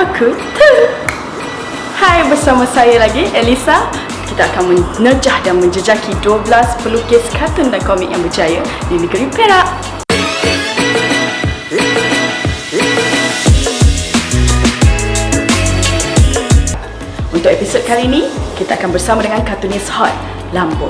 Takut? Hai, bersama saya lagi, Elisa. Kita akan menerjah dan menjejaki 12 pelukis kartun dan komik yang berjaya di negeri Perak. Untuk episod kali ini, kita akan bersama dengan kartunis hot, Lambo.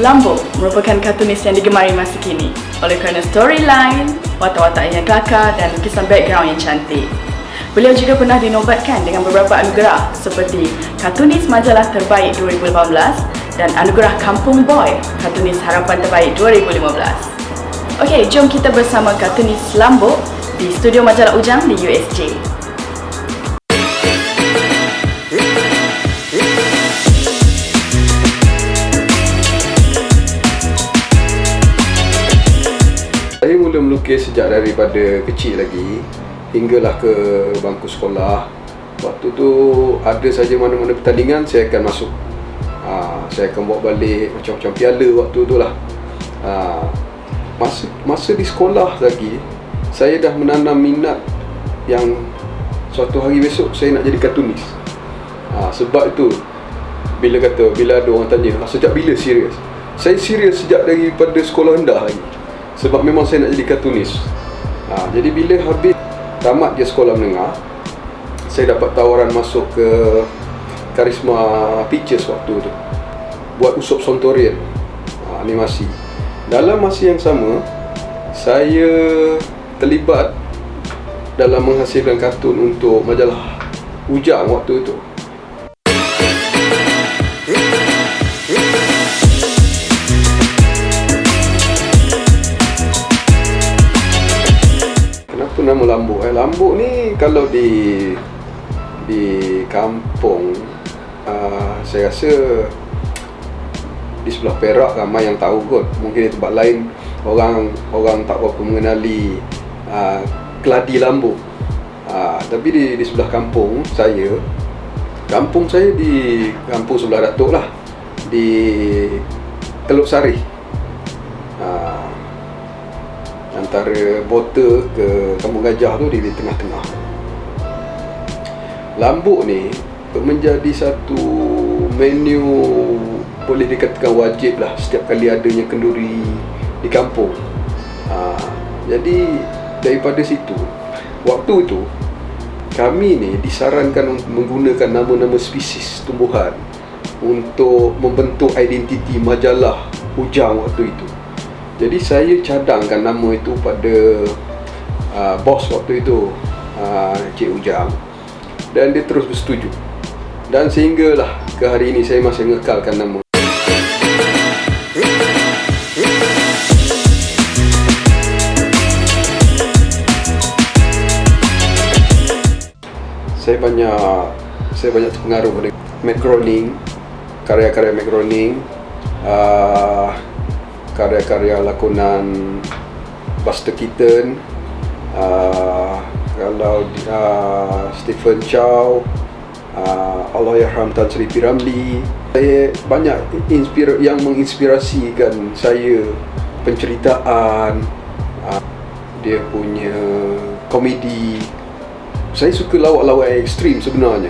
Lambo merupakan kartunis yang digemari masa kini oleh kerana storyline, watak-watak yang kelakar dan lukisan background yang cantik. Beliau juga pernah dinobatkan dengan beberapa anugerah seperti Kartunis Majalah Terbaik 2018 dan Anugerah Kampung Boy, Kartunis Harapan Terbaik 2015. Okey, jom kita bersama kartunis Lambo di studio Majalah Ujang di USJ. Saya mula melukis sejak daripada kecil lagi hinggalah ke bangku sekolah. Waktu tu ada saja mana-mana pertandingan saya akan masuk. Saya akan bawa balik macam-macam piala waktu tu lah. Masa di sekolah lagi, saya dah menanam minat yang suatu hari besok saya nak jadi kartunis. Sebab itu bila ada orang tanya, sejak bila serius? Saya serius sejak daripada sekolah rendah lagi. Sebab memang saya nak jadi kartunis. Jadi bila habis tamat je sekolah menengah, saya dapat tawaran masuk ke Karisma Pictures waktu tu, buat Usop Sontorian, animasi. Dalam masa yang sama, saya terlibat dalam menghasilkan kartun untuk majalah Ujang waktu itu. Nama Lambo. Lambo ni kalau di kampung, saya rasa di sebelah Perak ramai yang tahu kot. Mungkin di tempat lain orang tak berapa mengenali keladi Lambo. Tapi di sebelah kampung saya di kampung sebelah Datuk lah, di Teluk Sari. Antara Bota ke Kampung Gajah tu di tengah-tengah. Lambo ni menjadi satu menu boleh dikatakan wajib lah setiap kali adanya kenduri di kampung. Jadi daripada situ, waktu itu kami ni disarankan untuk menggunakan nama-nama spesies tumbuhan untuk membentuk identiti majalah Ujang waktu itu. Jadi saya cadangkan nama itu pada bos waktu itu, Cik Ujang, dan dia terus bersetuju. Dan sehinggalah ke hari ini saya masih mengekalkan nama. Saya banyak terpengaruh pada Matt Groening, karya-karya Matt Groening, karya-karya lakonan Buster Keaton, kalau Stephen Chow, Allahyarham Tan Sri P. Ramlee. Saya banyak yang menginspirasikan saya, penceritaan, dia punya komedi. Saya suka lawak-lawak yang ekstrim sebenarnya.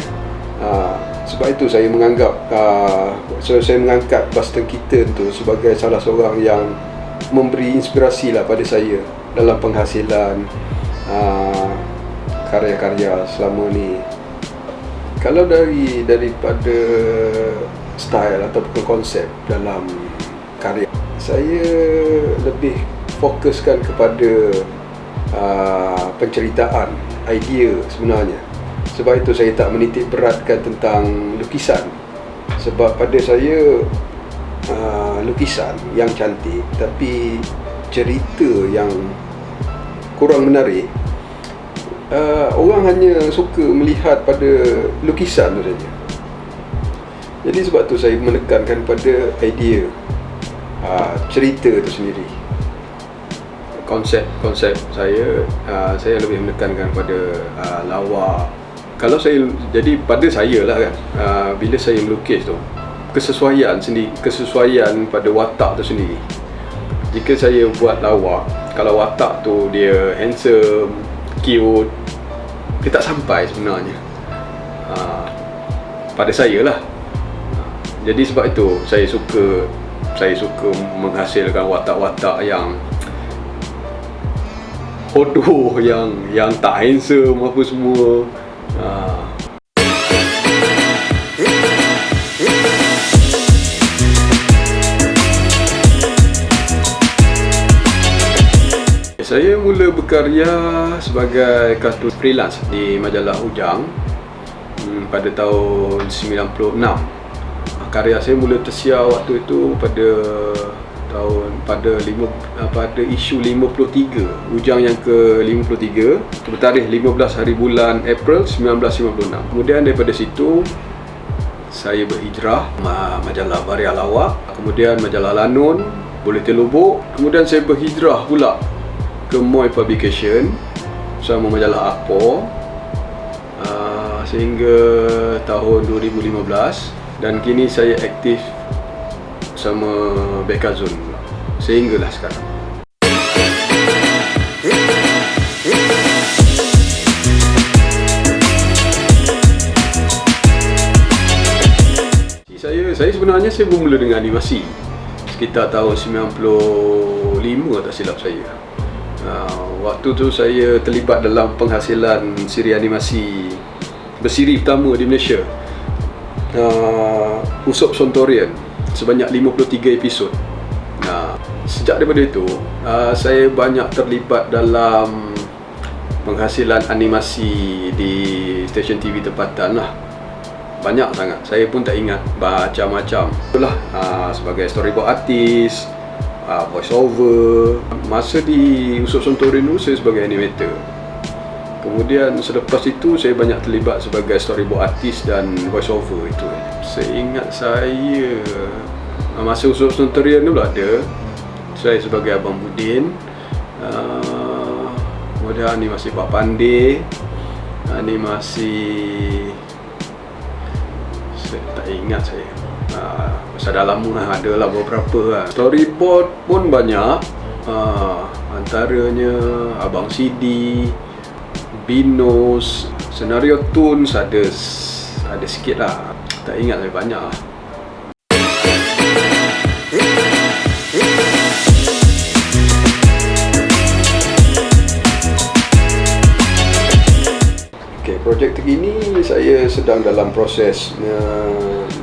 Sebab itu saya saya mengangkat Buster Keaton tu sebagai salah seorang yang memberi inspirasi lah pada saya dalam penghasilan karya-karya selama ni. Kalau daripada style ataupun konsep dalam karya, saya lebih fokuskan kepada penceritaan, idea sebenarnya. Sebab itu saya tak menitik beratkan tentang lukisan. Sebab pada saya lukisan yang cantik tapi cerita yang kurang menarik, orang hanya suka melihat pada lukisan tu saja. Jadi sebab tu saya menekankan pada idea, cerita itu sendiri. Konsep saya lebih menekankan pada lawak, kalau saya, jadi pada saya lah kan, bila saya melukis tu, kesesuaian pada watak tu sendiri. Jika saya buat lawak, kalau watak tu dia handsome, cute, dia tak sampai sebenarnya pada saya lah. Jadi sebab itu saya suka menghasilkan watak-watak yang bodoh, yang tak handsome apa semua. Saya mula berkarya sebagai kartun freelance di majalah Ujang pada tahun 96. Karya saya mula tersiar waktu itu pada isu 53, Ujang yang ke-53, bertarikh 15 hari bulan April 1956. Kemudian daripada situ saya berhijrah majalah Baria Lawak, kemudian majalah Lanun, Buletin Lubuk, kemudian saya berhijrah pula ke Moi Publication bersama majalah Akpo sehingga tahun 2015, dan kini saya aktif sama Bekazon sehinggalah sekarang. Saya sebenarnya bermula dengan animasi sekitar tahun 95 tak silap saya. Waktu tu saya terlibat dalam penghasilan siri animasi bersiri pertama di Malaysia, Usop Sontorian, sebanyak 53 episod. Sejak daripada itu saya banyak terlibat dalam penghasilan animasi di stesen TV tempatan lah. Banyak sangat, saya pun tak ingat, macam-macam. Itulah sebagai storyboard artist, voice over. Masa di Usop Sontorian tu saya sebagai animator. Kemudian selepas itu saya banyak terlibat sebagai storyboard artist dan voice over itu. Seingat saya masa Usop Sontorian tu ada saya sebagai Abang Budin, kemudian animasi Pak Pandey, animasi saya tak ingat saya. Masa dah lama lah, ada lah beberapa lah. Storyboard pun banyak, antaranya Abang CD, Binos, senario Tunes ada sikit lah. Tak ingat saya, banyak lah. Projek terkini saya sedang dalam proses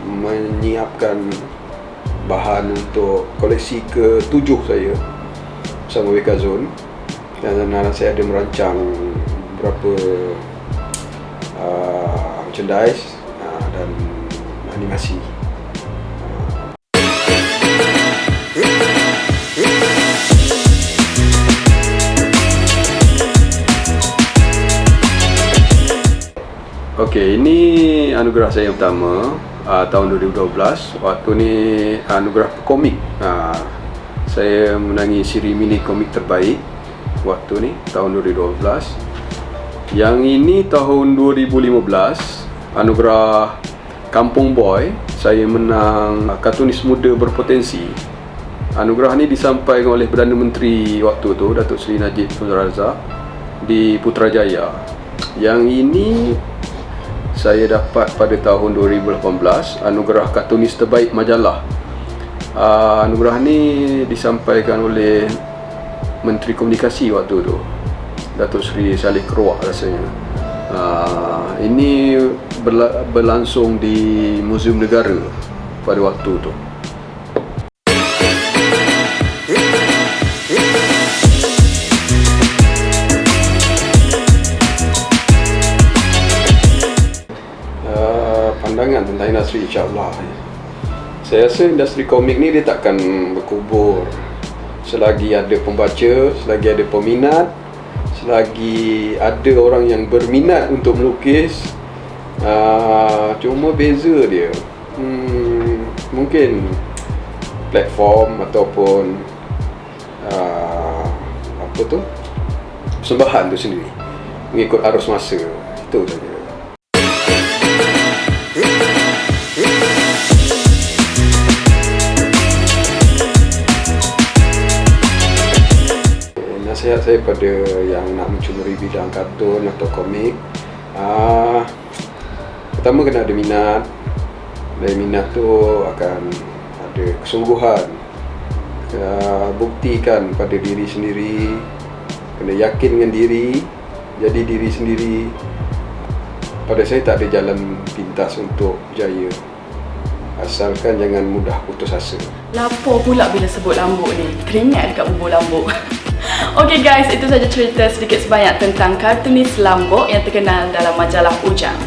menyiapkan bahan untuk koleksi ke-7 saya bersama Bekazon, dan saya ada merancang beberapa merchandise dan animasi. Okey, ini anugerah saya yang pertama tahun 2012. Waktu ni anugerah komik. Saya menangi siri mini komik terbaik waktu ni tahun 2012. Yang ini tahun 2015, anugerah Kampung Boy, saya menang kartunis muda berpotensi. Anugerah ni disampaikan oleh Perdana Menteri waktu tu, Datuk Seri Najib Tun Razak, di Putrajaya. Yang ini saya dapat pada tahun 2018, anugerah kartunis terbaik majalah. Anugerah ni disampaikan oleh Menteri Komunikasi waktu tu, Datuk Seri Saleh Keruak rasanya. Ini berlangsung di Muzium Negara pada waktu tu. Pandangan tentang industri, insyaAllah saya rasa industri komik ni dia takkan berkubur selagi ada pembaca, selagi ada peminat, selagi ada orang yang berminat untuk melukis. Cuma beza dia mungkin platform ataupun persembahan tu sendiri mengikut arus masa, itu saja. saya pada yang nak mencumuri bidang kartun atau komik, pertama kena ada minat. Dari minat tu akan ada kesungguhan, buktikan pada diri sendiri, kena yakin dengan diri, jadi diri sendiri. Pada saya tak ada jalan pintas untuk berjaya, asalkan jangan mudah putus asa. Lapor pula bila sebut lambuk ni, teringat dekat bubur lambuk. Okay guys, itu saja cerita sedikit sebanyak tentang kartunis lambuk yang terkenal dalam majalah Ujang.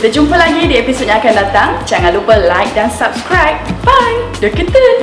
Kita jumpa lagi di episod yang akan datang. Jangan lupa like dan subscribe. Bye. Dah ketut.